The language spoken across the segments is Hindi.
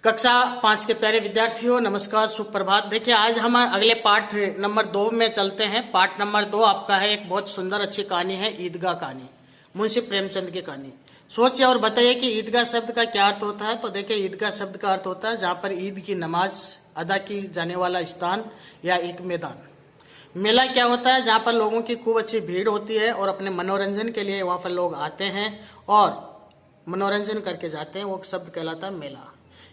कक्षा 5 के प्यारे विद्यार्थियों, नमस्कार, सुप्रभात। देखिए, आज हम अगले पाठ नंबर 2 में चलते हैं। पाठ नंबर 2 आपका है, एक बहुत सुंदर अच्छी कहानी है, ईदगाह कहानी, मुंशी प्रेमचंद की कहानी। सोचिए और बताइए कि ईदगाह शब्द का क्या अर्थ होता है। तो देखिए, ईदगाह शब्द का अर्थ होता है जहाँ पर ईद की नमाज अदा की जाने वाला स्थान या एक मैदान। मेला क्या होता है? जहाँ पर लोगों की खूब अच्छी भीड़ होती है और अपने मनोरंजन के लिए वहाँ पर लोग आते हैं और मनोरंजन करके जाते हैं, वो शब्द कहलाता है मेला।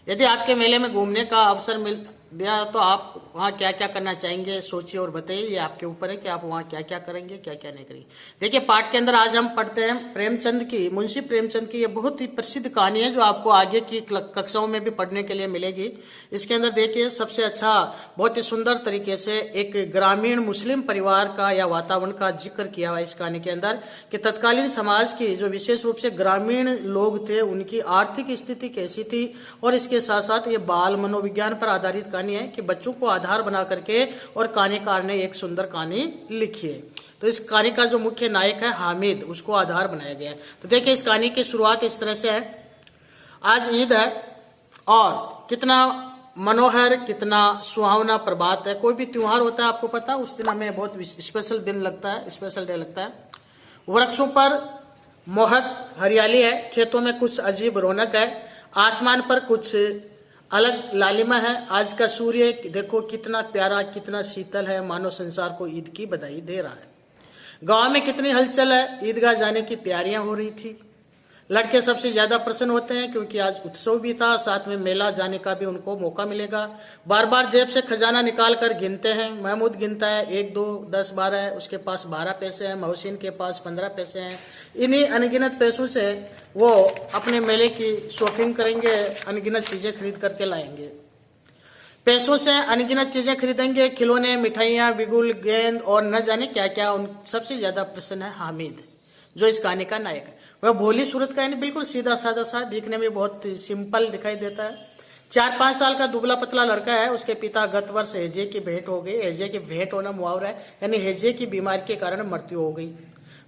यदि आपके मेले में घूमने का अवसर मिल गया तो आप वहाँ क्या क्या करना चाहेंगे, सोचिए और बताइए। ये आपके ऊपर है कि आप वहाँ क्या क्या करेंगे, क्या क्या नहीं करेंगे। देखिए, पाठ के अंदर आज हम पढ़ते हैं प्रेमचंद की, मुंशी प्रेमचंद की ये बहुत ही प्रसिद्ध कहानी है जो आपको आगे की कक्षाओं में भी पढ़ने के लिए मिलेगी। इसके अंदर देखिए, सबसे अच्छा बहुत ही सुंदर तरीके से एक ग्रामीण मुस्लिम परिवार का या वातावरण का जिक्र किया हुआ इस कहानी के अंदर कि तत्कालीन समाज की जो विशेष रूप से ग्रामीण लोग थे उनकी आर्थिक स्थिति कैसी थी। और इसके साथ साथ ये बाल मनोविज्ञान पर आधारित कहानी है कि बच्चों को आधार बना करके और कहानीकार ने एक सुंदर कहानी लिखी है। तो इस कहानी का जो मुख्य नायक है हामिद, उसको आधार बनाया गया है। तो देखिए, इस कहानी की शुरुआत इस तरह से है। आज ईद है और कितना मनोहर, कितना सुहावना प्रभात है। कोई भी त्योहार होता है, आपको पता है, उस दिन हमें बहुत स्पेशल दिन लगता है, स्पेशल डे लगता है। वृक्षों पर मोहक हरियाली है, खेतों में कुछ अजीब रौनक है, आसमान पर कुछ अलग लालिमा है। आज का सूर्य देखो कितना प्यारा, कितना शीतल है, मानो संसार को ईद की बधाई दे रहा है। गांव में कितनी हलचल है, ईदगाह जाने की तैयारियां हो रही थी। लड़के सबसे ज्यादा प्रसन्न होते हैं क्योंकि आज उत्सव भी था, साथ में मेला जाने का भी उनको मौका मिलेगा। बार बार जेब से खजाना निकाल कर गिनते हैं। महमूद गिनता है, 1 2 10 12 है, उसके पास 12 पैसे हैं, मोहसिन के पास 15 पैसे हैं। इन्हीं अनगिनत पैसों से वो अपने मेले की शॉपिंग करेंगे, अनगिनत चीजें खरीद करके लाएंगे। पैसों से अनगिनत चीजें खरीदेंगे, खिलौने, मिठाइयां, बिगुल, गेंद और न जाने क्या क्या। उन सबसे ज्यादा प्रसन्न है हामिद, जो इस कहानी का नायक है। वह भोली सूरत का, यानी बिल्कुल सीधा साधा सा, दिखने में बहुत सिंपल दिखाई देता है। 4-5 साल का दुबला पतला लड़का है। उसके पिता गत वर्ष हैजे की भेंट हो गई। हैजे की भेंट होना मुहावरा है, यानी हैजे की बीमारी के कारण मृत्यु हो गई।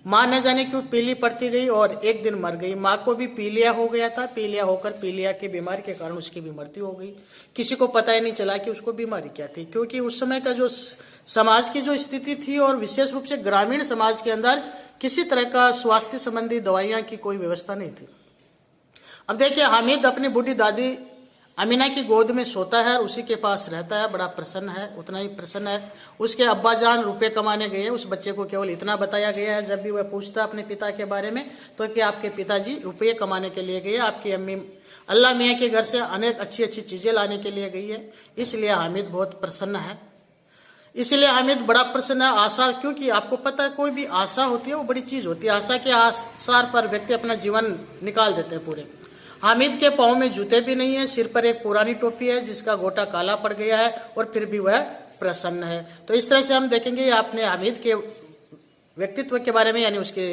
माँ न जाने क्यों पीली पड़ती गई और एक दिन मर गई। माँ को भी पीलिया हो गया था। पीलिया होकर पीलिया की बीमारी के कारण उसकी भी मृत्यु हो गई। किसी को पता ही नहीं चला कि उसको बीमारी क्या थी, क्योंकि उस समय का जो समाज की जो स्थिति थी और विशेष रूप से ग्रामीण समाज के अंदर किसी तरह का स्वास्थ्य संबंधी दवाइयां की कोई व्यवस्था नहीं थी। अब देखिए, हामिद अपनी बूढ़ी दादी अमीना की गोद में सोता है, उसी के पास रहता है, बड़ा प्रसन्न है। उतना ही प्रसन्न है, उसके अब्बा जान रुपए कमाने गए हैं। उस बच्चे को केवल इतना बताया गया है, जब भी वह पूछता है अपने पिता के बारे में, तो कि आपके पिताजी रुपये कमाने के लिए गए, आपकी अम्मी अल्लाह मियाँ के घर से अनेक अच्छी अच्छी चीजें लाने के लिए गई है। इसलिए हामिद बहुत प्रसन्न है। इसलिए हामिद बड़ा प्रसन्न है। आशा, क्योंकि आपको पता है कोई भी आशा होती है वो बड़ी चीज होती है। आशा के आसार पर व्यक्ति अपना जीवन निकाल देते हैं पूरे। हामिद के पाँव में जूते भी नहीं है, सिर पर एक पुरानी टोपी है जिसका गोटा काला पड़ गया है और फिर भी वह प्रसन्न है। तो इस तरह से हम देखेंगे, आपने हामिद के व्यक्तित्व के बारे में, यानी उसके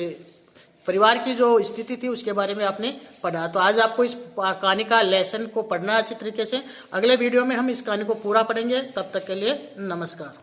परिवार की जो स्थिति थी उसके बारे में आपने पढ़ा। तो आज आपको इस कहानी का लेसन को पढ़ना अच्छी तरीके से। अगले वीडियो में हम इस कहानी को पूरा पढ़ेंगे। तब तक के लिए नमस्कार।